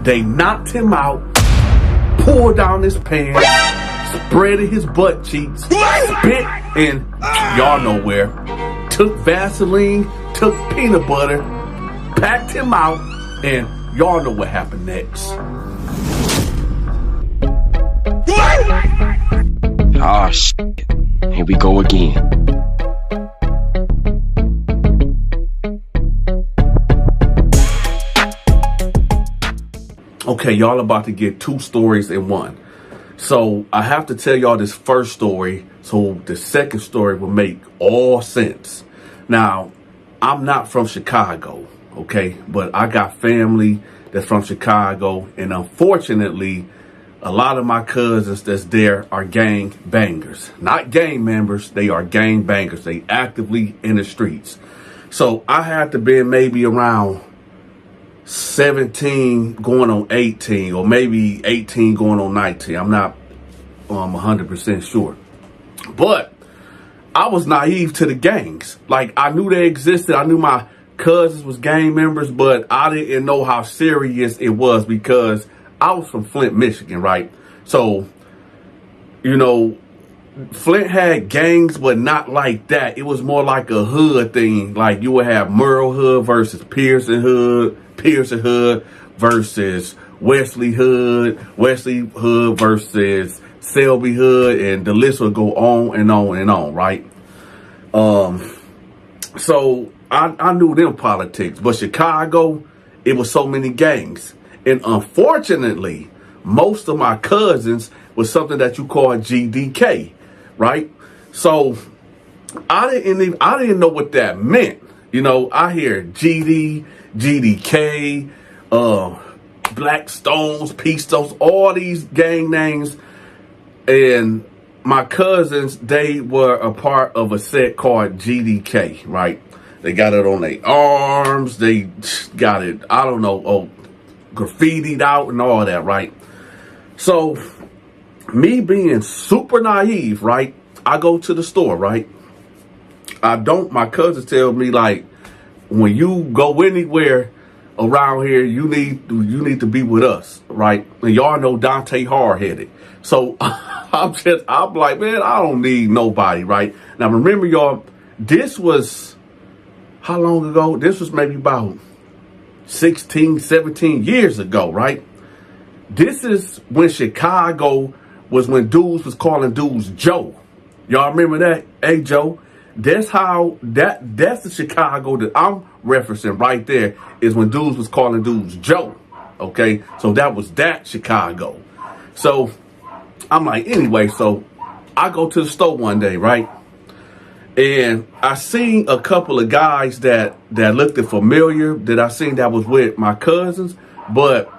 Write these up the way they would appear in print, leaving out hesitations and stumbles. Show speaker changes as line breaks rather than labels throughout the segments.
They knocked him out, pulled down his pants, spreaded his butt cheeks, spit in y'all know where, took Vaseline, took peanut butter, packed him out, and y'all know what happened next.
Ah, shit. Here we go again.
Okay, y'all about to get two stories in one. So I have to tell y'all this first story so the second story will make all sense. Now, I'm not from Chicago, okay? But I got family that's from Chicago, and unfortunately, a lot of my cousins that's there are gang bangers. Not gang members, they are gang bangers. They actively in the streets. So I had to be maybe around 17 going on 18, or maybe 18 going on 19. I'm not 100% sure. But I was naive to the gangs. Like, I knew they existed. I knew my cousins was gang members, but I didn't know how serious it was because I was from Flint, Michigan, right? So, you know, Flint had gangs, but not like that. It was more like a hood thing. Like, you would have Merle Hood versus Pearson Hood versus Wesley Hood versus Selby Hood, and the list would go on and on and on, right? So I knew them politics, but Chicago, it was so many gangs. And unfortunately, most of my cousins was something that you call GDK, right? So I didn't know what that meant. You know, I hear GD, GDK, Black Stones, Pistos, all these gang names. And my cousins, they were a part of a set called GDK, right? They got it on their arms. They got it, I don't know, graffitied out and all that, right? So me being super naive, right? I go to the store, right? My cousins tell me, like, when you go anywhere around here, you need to be with us, right? And y'all know Donte hard-headed. So I'm like, man, I don't need nobody, right? Now remember, y'all, this was how long ago? This was maybe about 16, 17 years ago, right? This is when Chicago was when dudes was calling dudes Joe. Y'all remember that? Hey, Joe. That's the Chicago that I'm referencing right there, is when dudes was calling dudes Joe. Okay. So that was that Chicago. So I'm like, anyway, so I go to the store one day, right? And I seen a couple of guys that looked familiar, that I seen that was with my cousins, but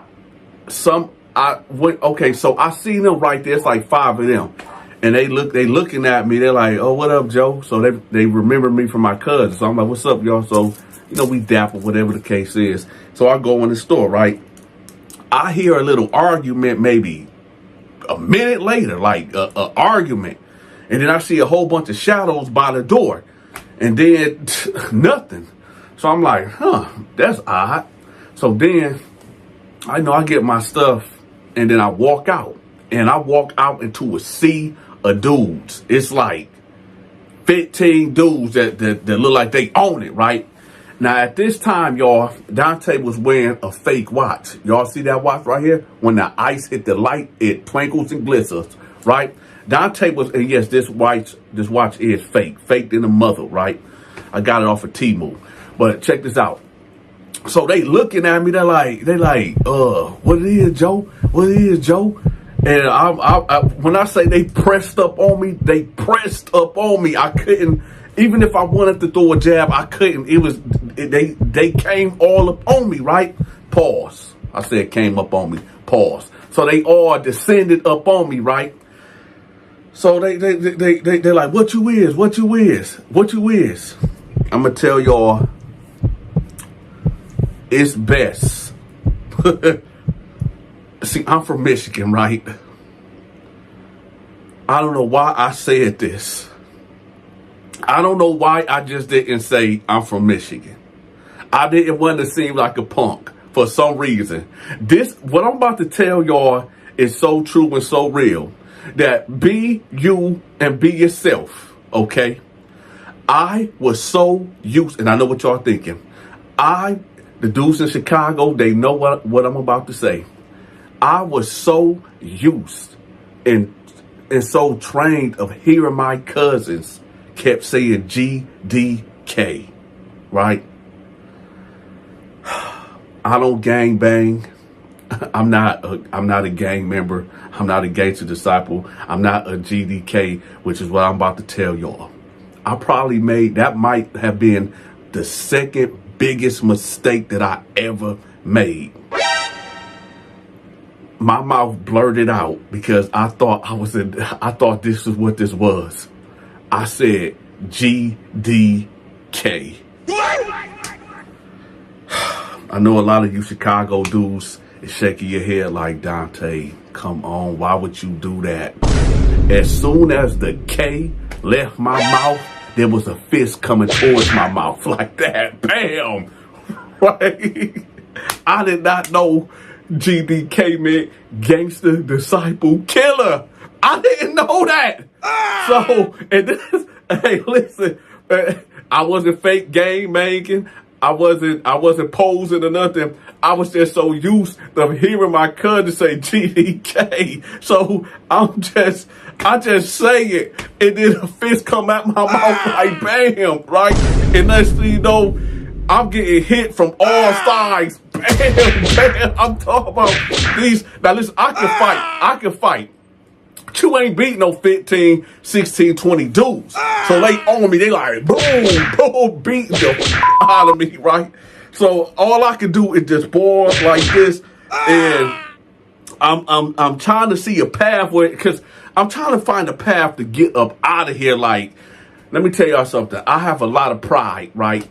so I seen them right there. It's like 5 of them. And they looking at me. They're like, oh, what up, Joe? So they remember me from my cousins. So I'm like, what's up, y'all? So, you know, we dapper, whatever the case is. So I go in the store, right? I hear a little argument maybe a minute later, like a argument. And then I see a whole bunch of shadows by the door. And then nothing. So I'm like, that's odd. So then I get my stuff, and then I walk out. And I walk out into a sea of dudes. It's like 15 dudes that look like they own it, right? Now, at this time, y'all, Donte was wearing a fake watch. Y'all see that watch right here? When the ice hit the light, it twinkles and glistens, right? Donte was, and yes, this watch is fake. Faked in the mother, right? I got it off of Temu. But check this out. So they looking at me, they like, what it is, Joe? What it is, Joe? And I when I say they pressed up on me, I couldn't, even if I wanted to throw a jab, I couldn't. They came all up on me, right? Pause. I said came up on me. Pause. So they all descended up on me, right? So they're like, what you is? I'm gonna tell y'all, it's best. See, I'm from Michigan, right? I don't know why I said this. I don't know why I just didn't say I'm from Michigan. I didn't want to seem like a punk. for some reason. What I'm about to tell y'all is so true and so real. That be you and be yourself, okay? I was so used, and I know what y'all thinking. The dudes in Chicago, they know what I'm about to say. I was so used and so trained of hearing my cousins kept saying GDK, right? I don't gang bang. I'm not a gang member. I'm not a gangster disciple. I'm not a GDK, which is what I'm about to tell y'all. I probably might have been the second biggest mistake that I ever made. My mouth blurted out because I thought this is what this was. I said GDK. I know a lot of you Chicago dudes is shaking your head like, Donte, come on, why would you do that? As soon as the K left my mouth, there was a fist coming towards my mouth like that. Bam! Right? I did not know GDK meant gangster, disciple, killer. I didn't know that. So, and this, hey, listen, I wasn't fake gang banging. I wasn't posing or nothing. I was just so used to hearing my cousin say GDK. So I just say it, and then a fist come out my mouth like bam, right? And next thing you know, I'm getting hit from all sides. Bam, bam. I'm talking about these. Now listen, I can fight. You ain't beat no 15, 16, 20 dudes. So they on me, they like, boom, boom, beating the out of me, right? So all I can do is just ball like this, and I'm trying to see a pathway, because I'm trying to find a path to get up out of here. Like, let me tell y'all something. I have a lot of pride, right?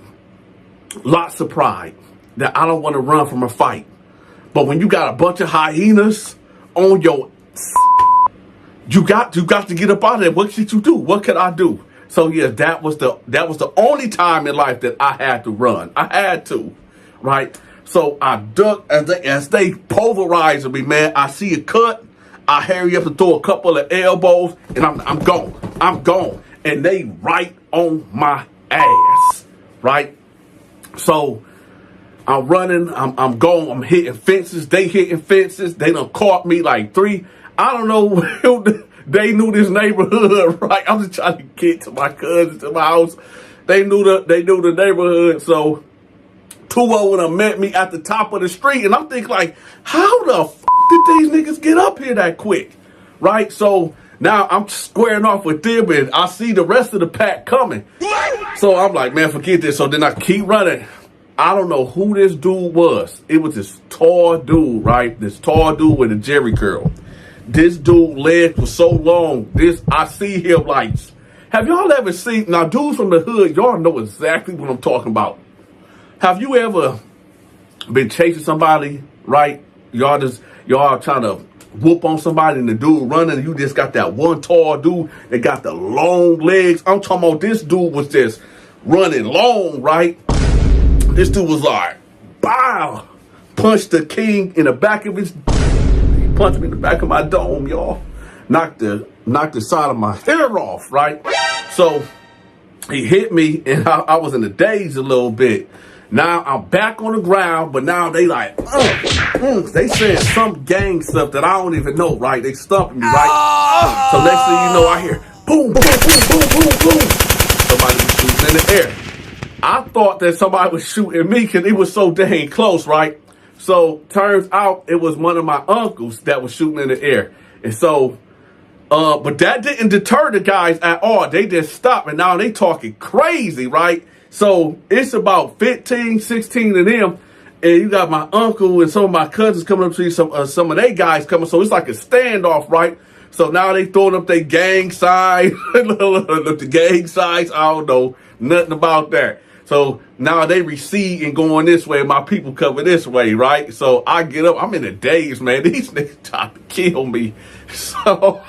Lots of pride that I don't want to run from a fight. But when you got a bunch of hyenas on your you got to get up out of there. What should you do? What could I do? So yeah, that was the only time in life that I had to run. I had to, right? So I duck as they pulverizing me, man. I see a cut. I hurry up to throw a couple of elbows, and I'm gone. I'm gone. And they right on my ass, right? So I'm running. I'm going. I'm hitting fences. They hitting fences. They done caught me like three. I don't know. They knew this neighborhood, right? I'm just trying to get to my cousins, to my house. They knew the neighborhood. So two of them met me at the top of the street, and I'm thinking like, how the did these niggas get up here that quick, right? So now I'm squaring off with them, and I see the rest of the pack coming. So I'm like, man, forget this. So then I keep running. I don't know who this dude was. It was this tall dude, right? This tall dude with a jerry curl. This dude legs was so long. I see him like, have y'all ever seen, now dudes from the hood, y'all know exactly what I'm talking about. Have you ever been chasing somebody, right? Y'all trying to whoop on somebody and the dude running, and you just got that one tall dude that got the long legs. I'm talking about this dude was just running long, right? This dude was like, bow, punched the king in the back of his, punched me in the back of my dome, y'all. Knocked the side of my hair off, right? So he hit me, and I was in a daze a little bit. Now I'm back on the ground, but now they like, they saying some gang stuff that I don't even know, right? They stumping me, right? So next thing you know, I hear boom, boom, boom, boom, boom, boom. Somebody was shooting in the air. I thought that somebody was shooting me because it was so dang close, right? So turns out it was one of my uncles that was shooting in the air. And so, but that didn't deter the guys at all. They just stopped, and now they talking crazy, right? So it's about 15, 16 of them, and you got my uncle and some of my cousins coming up to you, some of their guys coming. So it's like a standoff, right? So now they throwing up their gang sign, the gang signs. I don't know nothing about that. So now they recede and going this way. My people cover this way, right? So I get up. I'm in a daze, man. These niggas trying to kill me. So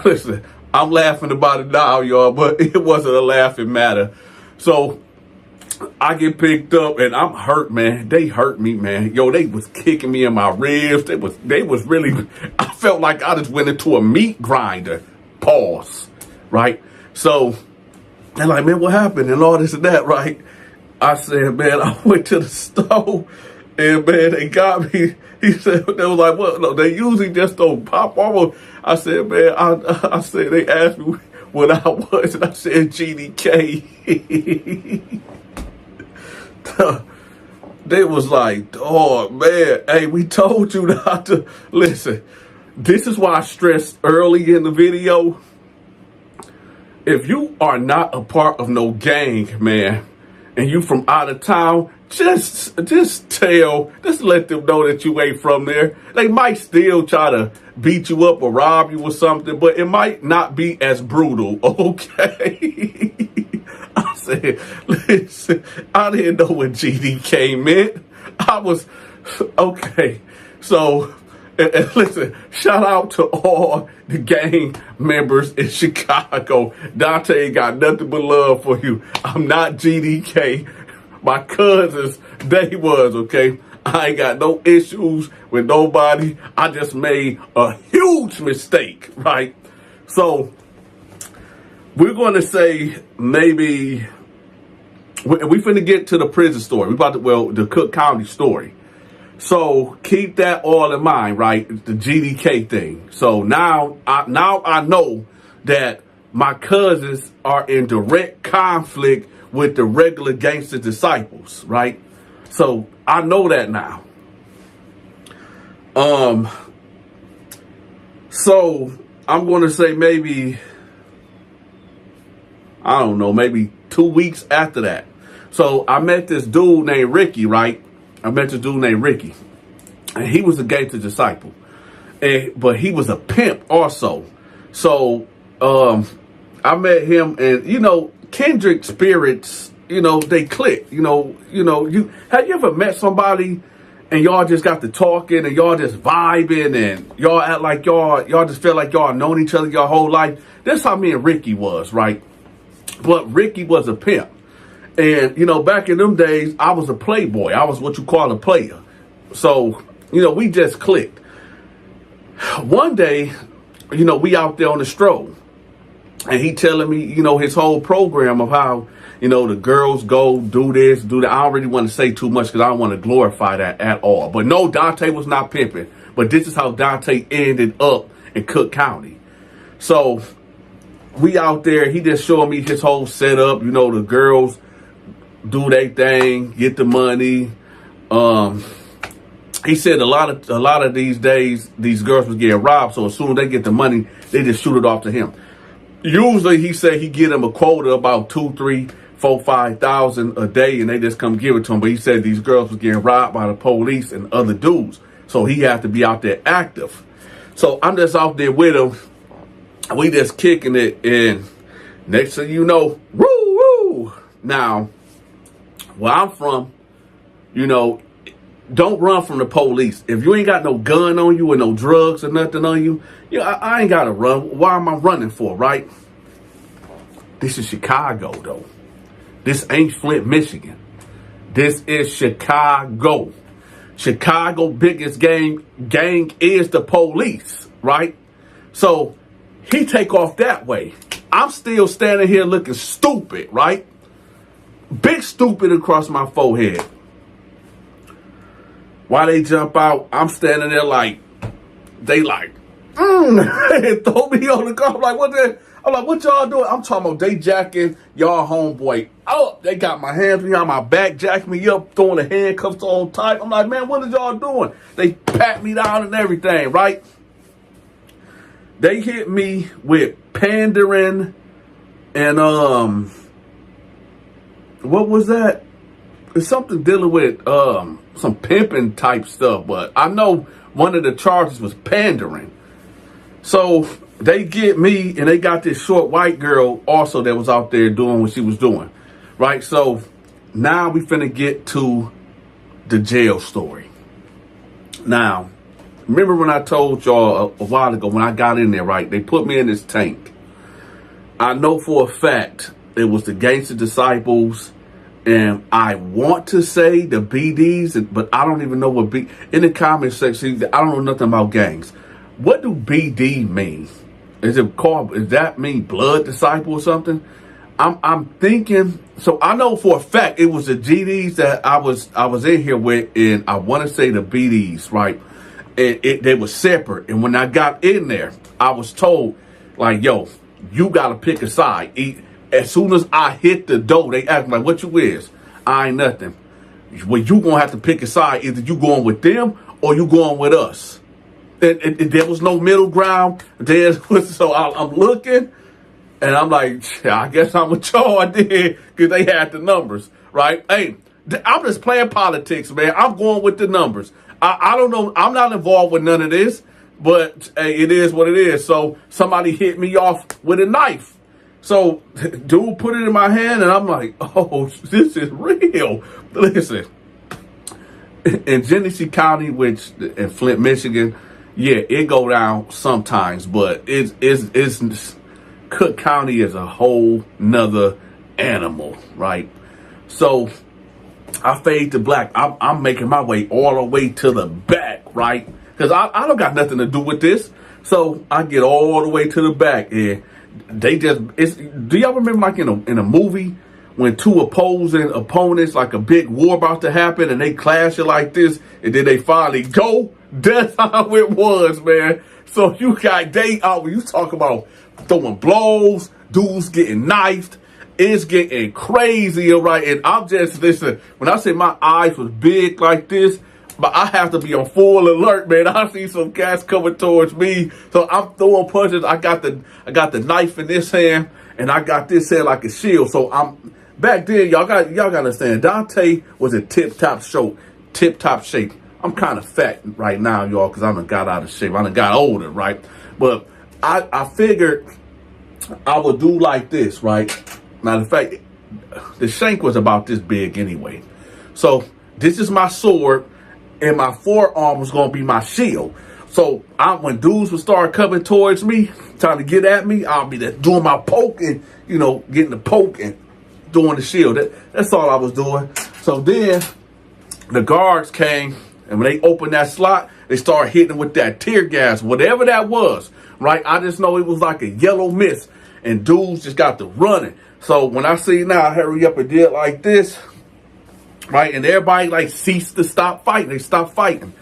listen, I'm laughing about it now, y'all, but it wasn't a laughing matter. So I get picked up and I'm hurt, man. They hurt me, man. Yo, they was kicking me in my ribs. They was really, I felt like I just went into a meat grinder. Pause. Right? So they're like, man, what happened? And all this and that, right? I said, man, I went to the store and man, they got me. He said, they was like, well, no, they usually just don't pop off. I said, man, I said, they asked me what I was, and I said GDK. They was like, oh man, hey, we told you not to listen. This is why I stressed early in the video. If you are not a part of no gang, man, and you from out of town, just let them know that you ain't from there. They might still try to beat you up or rob you or something, but it might not be as brutal, okay? I said, listen, I didn't know what GDK meant. I was, okay. So, and listen, shout out to all the gang members in Chicago. Donte ain't got nothing but love for you. I'm not GDK. My cousins, they was, okay? I ain't got no issues with nobody. I just made a huge mistake, right? So, we're going to say maybe, we finna get to the prison story. We about to, the Cook County story. So keep that all in mind, right? The GDK thing. So now I know that my cousins are in direct conflict with the regular gangster disciples, right? So I know that now. So I'm going to say maybe, I don't know, maybe 2 weeks after that. So I met this dude named Ricky, right? And he was a gangster disciple, but he was a pimp also. So I met him, and kindred spirits, they click. Have you ever met somebody and y'all just got to talking and y'all just vibing and y'all act like y'all just feel like y'all known each other your whole life? That's how me and Ricky was, right? But Ricky was a pimp. And, back in them days, I was a playboy. I was what you call a player. So, we just clicked. One day, we out there on the stroll. And he telling me, his whole program of how, the girls go do this, do that. I don't really want to say too much because I don't want to glorify that at all. But no, Donte was not pimping. But this is how Donte ended up in Cook County. So, we out there. He just showing me his whole setup. The girls do their thing, get the money. He said a lot of these days, these girls was getting robbed. So as soon as they get the money, they just shoot it off to him. Usually, he said he get them a quota about 2, 3, 4, 5,000 a day, and they just come give it to him. But he said these girls was getting robbed by the police and other dudes, so he had to be out there active. So I'm just out there with him. We just kicking it, and next thing you know, woo woo. Now, where I'm from, don't run from the police. If you ain't got no gun on you and no drugs or nothing on you, I ain't got to run. Why am I running for, right? This is Chicago, though. This ain't Flint, Michigan. This is Chicago. Chicago biggest gang is the police, right? So he take off that way. I'm still standing here looking stupid, right? Big stupid across my forehead. While they jump out, I'm standing there like, they and throw me on the car. I'm like, what y'all doing? I'm talking about they jacking y'all homeboy up. They got my hands behind my back, jacking me up, throwing the handcuffs on tight. I'm like, man, what is y'all doing? They pat me down and everything, right? They hit me with pandering and what was that? It's something dealing with some pimping type stuff, but I know one of the charges was pandering. So they get me, and they got this short white girl also that was out there doing what she was doing, right? So now we finna get to the jail story. Now, remember when I told y'all a while ago when I got in there, right? They put me in this tank. I know for a fact it was the gangster disciples And I want to say the BDs, but I don't even know what B. In the comment section, I don't know nothing about gangs. What do BD mean? Is it called? Does that mean blood disciple or something? I'm thinking. So I know for a fact it was the GDs that I was in here with, and I want to say the BDs, right? And they were separate. And when I got in there, I was told, like, yo, you got to pick a side. As soon as I hit the door, they asked me, like, what you is? I ain't nothing. Well, you going to have to pick a side. Either you going with them or you going with us. And there was no middle ground. So I'm looking, and I'm like, I guess I'm with y'all. I did, because they had the numbers, right? Hey, I'm just playing politics, man. I'm going with the numbers. I don't know. I'm not involved with none of this, but hey, it is what it is. So somebody hit me off with a knife. So dude put it in my hand, and I'm like, oh, this is real. Listen, in Genesee County, which in Flint, Michigan, yeah, it go down sometimes, but it's Cook County is a whole nother animal, right? So I fade to black. I'm making my way all the way to the back, right? Because I don't got nothing to do with this. So I get all the way to the back, and they just, do y'all remember like in a movie when two opposing opponents, like a big war about to happen, and they clash it like this, and then they finally go? That's how it was, man. So you got when you talk about throwing blows, dudes getting knifed, it's getting crazy, right? And I'm just, listen, when I say my eyes was big like this, but I have to be on full alert, man. I see some cats coming towards me, so I'm throwing punches. I got the knife in this hand, and I got this hand like a shield. So I'm back then. Y'all got to understand. Donte was in tip top shape. I'm kind of fat right now, y'all, because I done got out of shape. I done got older, right? But I figured I would do like this, right? Now, the fact, the shank was about this big anyway. So this is my sword, and my forearm was going to be my shield. So when dudes would start coming towards me, trying to get at me, I'll be there doing my poking, getting the poke and doing the shield. That's all I was doing. So then the guards came, and when they opened that slot, they started hitting with that tear gas, whatever that was, right? I just know it was like a yellow mist, and dudes just got to running. So when I see now, I hurry up and did like this, right? And everybody like ceased to stop fighting. They stopped fighting.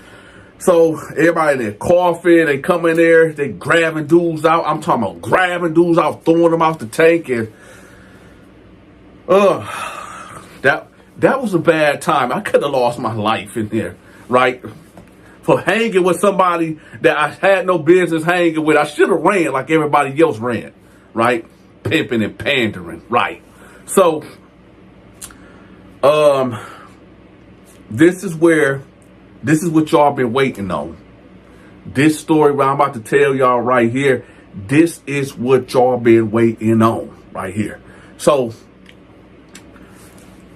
So everybody, they're coughing, they come in there, they grabbing dudes out. I'm talking about grabbing dudes out, throwing them out the tank, and that was a bad time. I could have lost my life in there, right? For hanging with somebody that I had no business hanging with. I should have ran like everybody else ran, right? Pimping and pandering, right? So, this is what y'all been waiting on. This story where I'm about to tell y'all right here, this is what y'all been waiting on right here. So,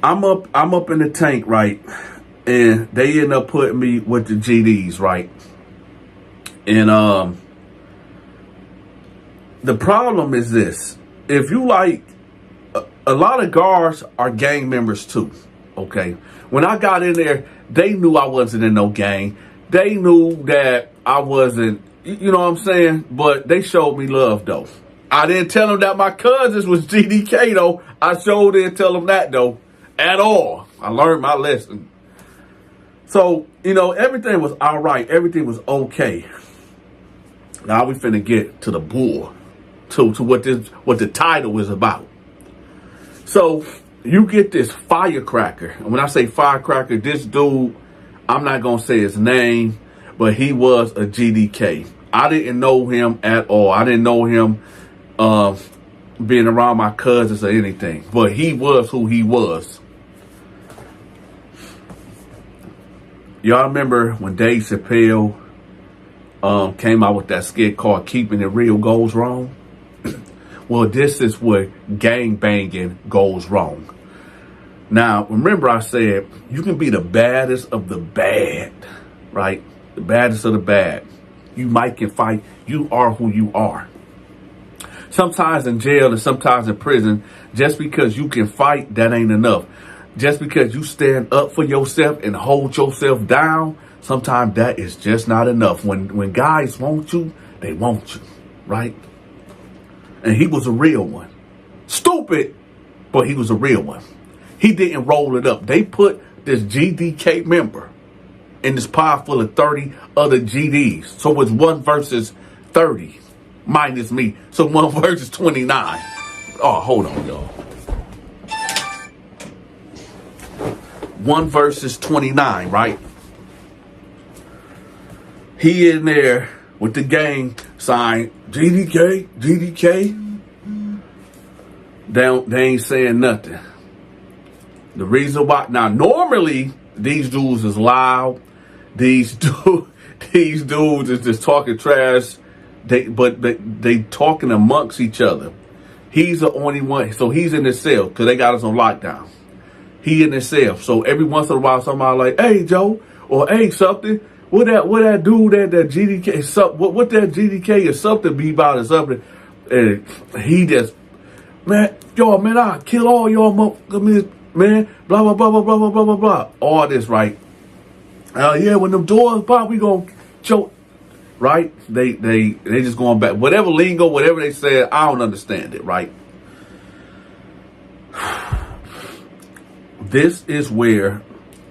I'm up in the tank, right? And they end up putting me with the GDs, right? And the problem is this. If you like, a lot of guards are gang members too, okay? When I got in there, they knew I wasn't in no gang. They knew that I wasn't, you know what I'm saying? But they showed me love, though. I didn't tell them that my cousins was GDK, though. I sure didn't tell them that, though, at all. I learned my lesson. So, everything was all right. Everything was okay. Now we finna get to the bull, to what the title is about. So you get this firecracker. And when I say firecracker, this dude, I'm not going to say his name, but he was a GDK. I didn't know him at all. I didn't know him being around my cousins or anything. But he was who he was. Y'all remember when Dave Chappelle came out with that skit called Keeping It Real Goes Wrong? Well, this is where gang banging goes wrong. Now, remember I said, you can be the baddest of the bad, right? The baddest of the bad. You might can fight. You are who you are. Sometimes in jail and sometimes in prison, just because you can fight, that ain't enough. just because you stand up for yourself and hold yourself down, sometimes that is just not enough. When guys want you, they want you, right? And he was a real one. Stupid, but he was a real one. He didn't roll it up. They put this GDK member in this pod full of 30 other GDs. So it's 1 versus 30 minus me. So 1 versus 29. Oh, hold on, y'all. 1 versus 29, right? He in there with the gang sign, GDK, GDK. They ain't saying nothing. The reason why, now normally these dudes is loud. These dudes is just talking trash. But they talking amongst each other. He's the only one. So he's in his cell because they got us on lockdown. He in his cell. So every once in a while, somebody like, hey, Joe, or hey, something. What that dude that GDK, what that GDK is something be about or something. And he just, man, I'll kill all y'all motherfuckers, man. Blah, blah, blah, blah, blah, blah, blah, blah, blah. All this, right? Yeah, when them doors pop, we gonna choke. Right? They just going back. Whatever lingo, whatever they said, I don't understand it, right? This is where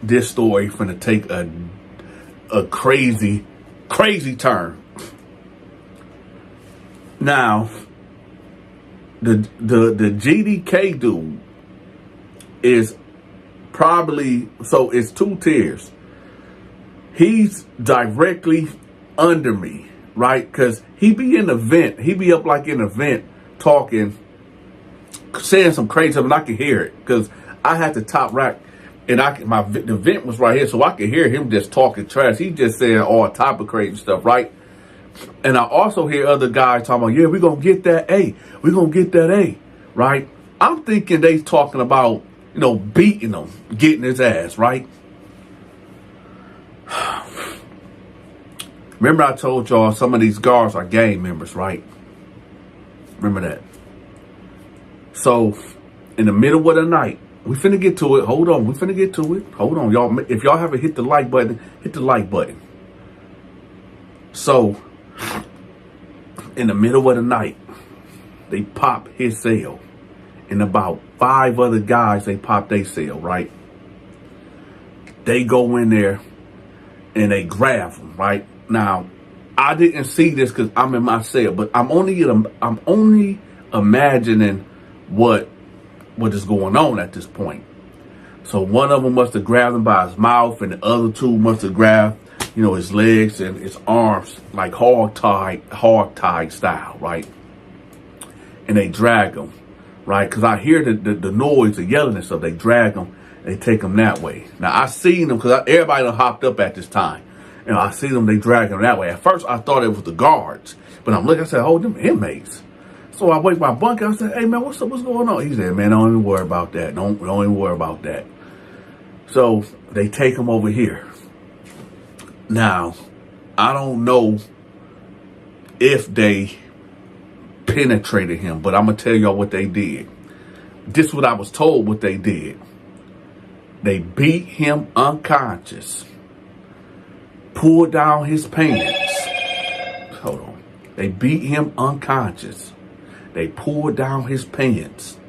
this story finna take a crazy, crazy turn. Now, the GDK dude is probably, so it's 2 tiers. He's directly under me, right? Because he be in the vent. He be up like in a vent talking, saying some crazy stuff, and I can hear it because I had the top rack, and the vent was right here, so I could hear him just talking trash. He just saying all type of crazy stuff, right? And I also hear other guys talking about, yeah, we're going to get that A. We're going to get that A, right? I'm thinking they talking about, beating him, getting his ass, right? Remember I told y'all some of these guards are gang members, right? Remember that. So, in the middle of the night, we finna get to it. Hold on, we finna get to it. Hold on, y'all. If y'all haven't hit the like button, hit the like button. So, in the middle of the night, they pop his cell. And about 5 other guys, they pop their cell, right? They go in there and they grab him, right? Now, I didn't see this because I'm in my cell, but I'm only imagining what is going on at this point. So one of them must have grabbed him by his mouth, and the other 2 must have grabbed, his legs and his arms like hog tie style, right? And they drag him, right? Because I hear the noise, the yelling and stuff. They drag him, they take him that way. Now I seen them because everybody done hopped up at this time. I see them, they drag them that way. At first, I thought it was the guards. But I'm looking, I said, oh, them inmates. So I wake my bunker, I said, hey, man, what's up? What's going on? He said, man, don't even worry about that. Don't even worry about that. So they take him over here. Now, I don't know if they penetrated him, but I'm going to tell y'all what they did. This is what I was told what they did. They beat him unconscious. Pulled down his pants. Hold on. They beat him unconscious. They pulled down his pants.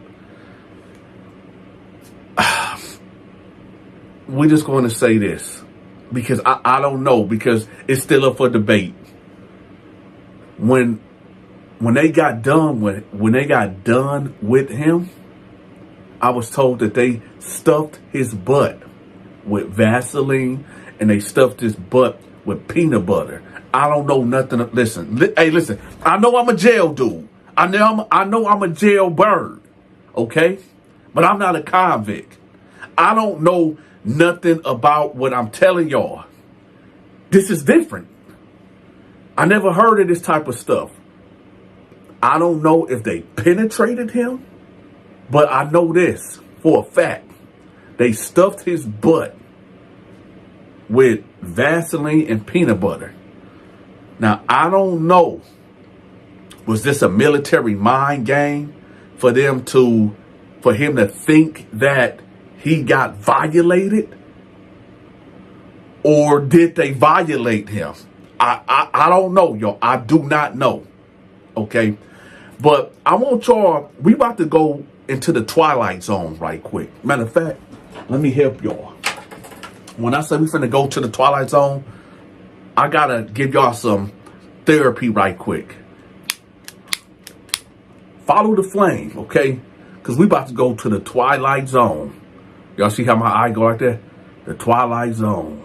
We're just going to say this because I don't know, because it's still up for debate. When they got done with him, I was told that they stuffed his butt with Vaseline. And they stuffed his butt with peanut butter. I don't know nothing. Listen. I know I'm a jail dude. I know I'm a jail bird. Okay? But I'm not a convict. I don't know nothing about what I'm telling y'all. This is different. I never heard of this type of stuff. I don't know if they penetrated him, but I know this for a fact. They stuffed his butt with Vaseline and peanut butter. Now, I don't know. Was this a military mind game for him to think that he got violated, or did they violate him? I don't know, y'all. I do not know. Okay. But I want y'all, we about to go into the twilight zone right quick. Matter of fact, let me help y'all. When I say we finna go to the twilight zone, I gotta give y'all some therapy right quick. Follow the flame, okay? Because we about to go to the twilight zone. Y'all see how my eye go right there? The twilight zone.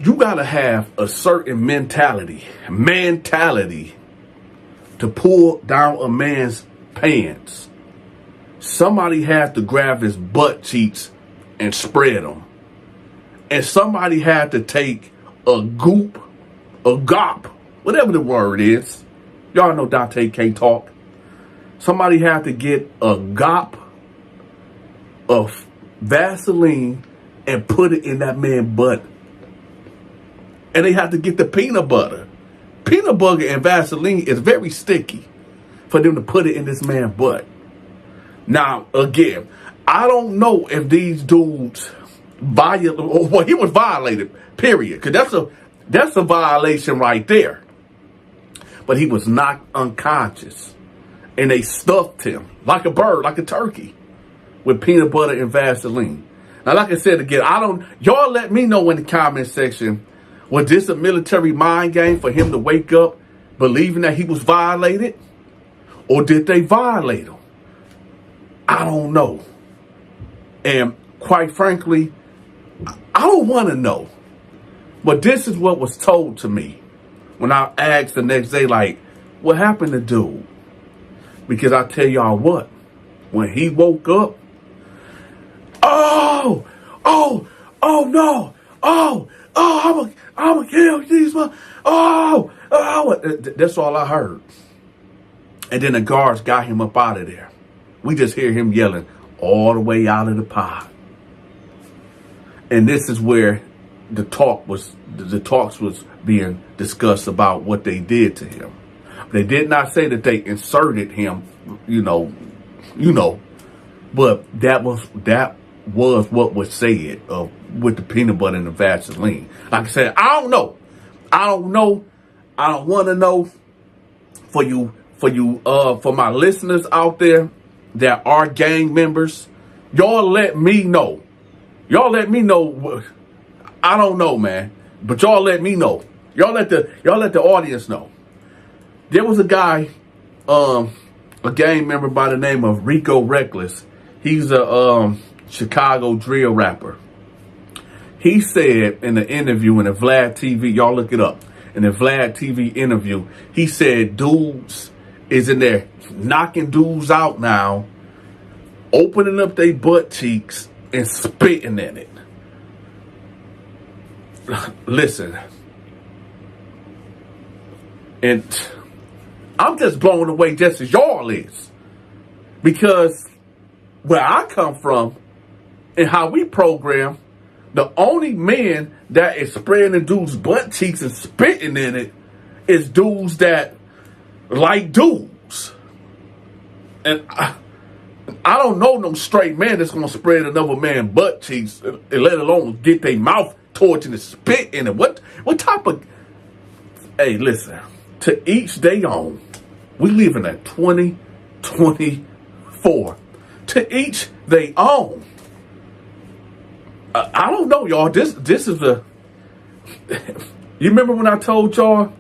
You gotta have a certain mentality to pull down a man's pants. Somebody had to grab his butt cheeks and spread them. And somebody had to take a gop, whatever the word is. Y'all know Donte can't talk. Somebody had to get a gop of Vaseline and put it in that man's butt. And they had to get the peanut butter. Peanut butter and Vaseline is very sticky for them to put it in this man's butt. Now, again, I don't know if these dudes violated, well, he was violated, period. Because that's a violation right there. But he was knocked unconscious. And they stuffed him like a bird, like a turkey, with peanut butter and Vaseline. Now, like I said again, y'all let me know in the comment section, was this a military mind game for him to wake up believing that he was violated? Or did they violate him? I don't know. And quite frankly, I don't want to know. But this is what was told to me when I asked the next day, like, what happened to dude? Because I tell y'all what, when he woke up, oh no, I'm gonna kill these, that's all I heard. And then the guards got him up out of there. We just hear him yelling all the way out of the pod. And this is where the talks was being discussed about what they did to him. They did not say that they inserted him, but that was what was said with the peanut butter and the Vaseline. Like I said, I don't know. I don't want to know. For my listeners out there that are gang members, y'all let me know. Y'all let me know. I don't know, man, but y'all let me know. Y'all let the audience know. There was a guy, a gang member by the name of Rico Reckless. He's a Chicago drill rapper. He said in the interview in the Vlad TV, y'all look it up, in the Vlad TV interview, he said dudes is in there knocking dudes out now, opening up their butt cheeks and spitting in it. Listen, and I'm just blown away just as y'all is. Because where I come from and how we program, the only men that is spraying the dude's butt cheeks and spitting in it is dudes that like dudes. And I don't know no straight man that's going to spread another man's butt cheeks, and let alone get their mouth towards it and spit in it. What type of... Hey, listen, to each their own. We live in a 2024. To each their own. I don't know, y'all. This is a... You remember when I told y'all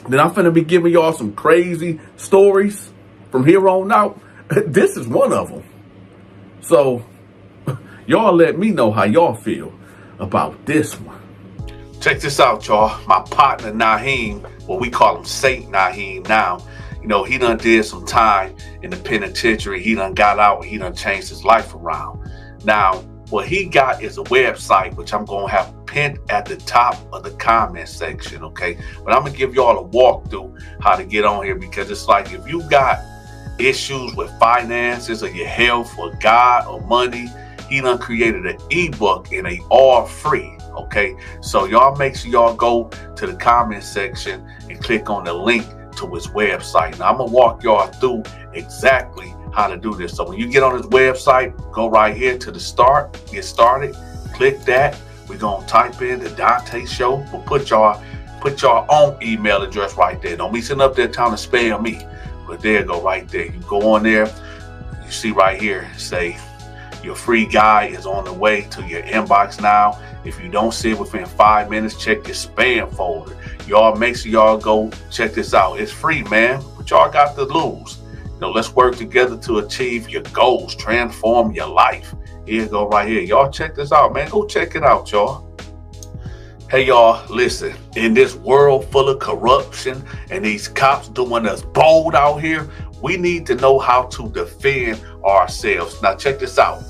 that I'm finna be giving y'all some crazy stories from here on out? This is one of them. So, y'all let me know how y'all feel about this one. Check this out, y'all. My partner, Naheem, well, we call him Saint Naheem now. You know, he done did some time in the penitentiary. He done got out and he done changed his life around. Now, what he got is a website, which I'm going to have pinned at the top of the comment section, okay? But I'm going to give y'all a walkthrough how to get on here, because it's like if you got issues with finances or your health or God or money, he done created an ebook and they all free, okay? So y'all make sure y'all go to the comment section and click on the link to his website. Now I'm gonna walk y'all through exactly how to do this. So when you get on his website, go right here to the start, get started, click that. We're gonna type in the Donte Show. We'll put your own email address right there. Don't be sitting up there trying to spam me. But there you go, right there. You go on there, you see right here, say your free guide is on the way to your inbox now. If you don't see it within 5 minutes, check your spam folder. Y'all make sure y'all go check this out. It's free, man. But y'all got to lose. Let's work together to achieve your goals, transform your life. Here you go right here. Y'all check this out, man. Go check it out, y'all. Hey, y'all, listen. In this world full of corruption and these cops doing us bold out here, we need to know how to defend ourselves. Now, check this out.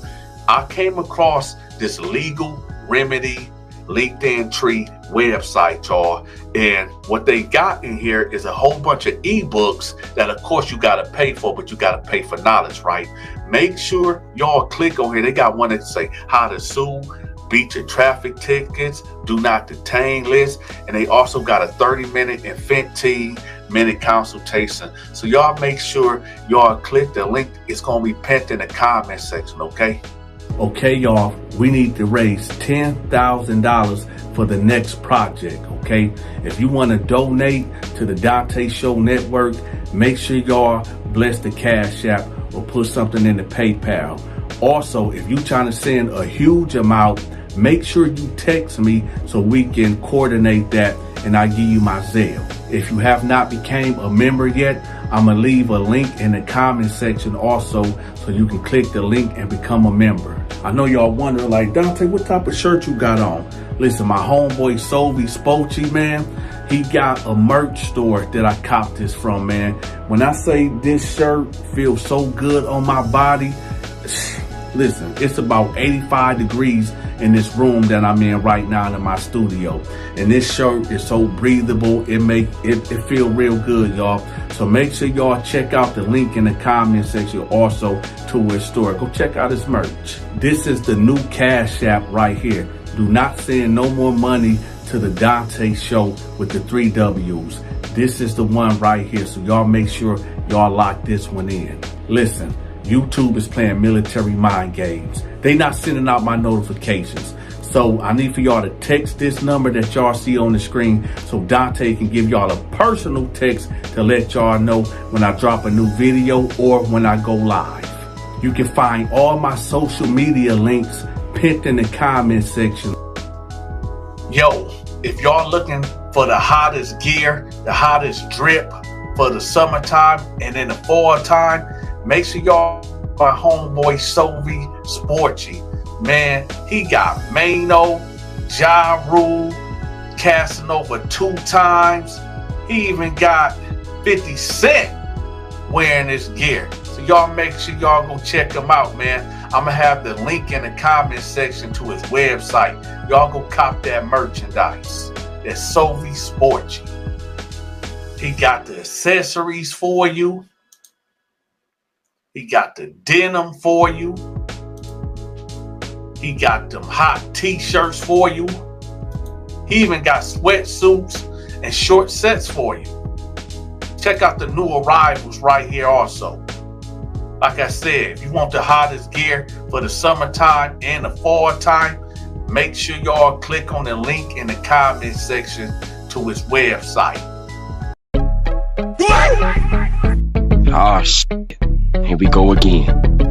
I came across this legal remedy LinkedIn tree website, y'all. And what they got in here is a whole bunch of ebooks that, of course, you got to pay for, but you got to pay for knowledge, right? Make sure y'all click on here. They got one that say how to sue, beat your traffic tickets, do not detain list, and they also got a 30-minute and 15-minute consultation. So y'all make sure y'all click the link. It's going to be pinned in the comment section, okay? Okay, y'all, we need to raise $10,000 for the next project, okay? If you want to donate to the Donte Show Network, make sure y'all bless the Cash App or put something in the PayPal. Also, if you're trying to send a huge amount, make sure you text me so we can coordinate that and I give you my Zelle. If you have not became a member yet, I'm going to leave a link in the comment section also so you can click the link and become a member. I know y'all wondering, like, Donte, what type of shirt you got on? Listen, my homeboy Sovi Spochi, man, he got a merch store that I copped this from, man. When I say this shirt feels so good on my body, listen, it's about 85 degrees in this room that I'm in right now in my studio. And this shirt is so breathable, it feel real good, y'all. So make sure y'all check out the link in the comment section also to his store. Go check out his merch. This is the new Cash App right here. Do not send no more money to the Donte Show with the 3 W's. This is the one right here. So y'all make sure y'all lock this one in. Listen, YouTube is playing military mind games. They not sending out my notifications. So I need for y'all to text this number that y'all see on the screen so Donte can give y'all a personal text to let y'all know when I drop a new video or when I go live. You can find all my social media links pinned in the comment section. Yo, if y'all looking for the hottest gear, the hottest drip for the summertime and in the fall time, make sure y'all my homeboy Sovi Spochi. Man, he got Mano, Ja Rule, Casanova 2 times. He even got 50 Cent wearing his gear. So y'all make sure y'all go check him out, man. I'm gonna have the link in the comment section to his website. Y'all go cop that merchandise. That's Sovi Spochi. He got the accessories for you. He got the denim for you. He got them hot t-shirts for you. He even got sweatsuits and short sets for you. Check out the new arrivals right here also. Like I said, if you want the hottest gear for the summertime and the fall time, make sure y'all click on the link in the comment section to his website.
Ah, shit. Here we go again.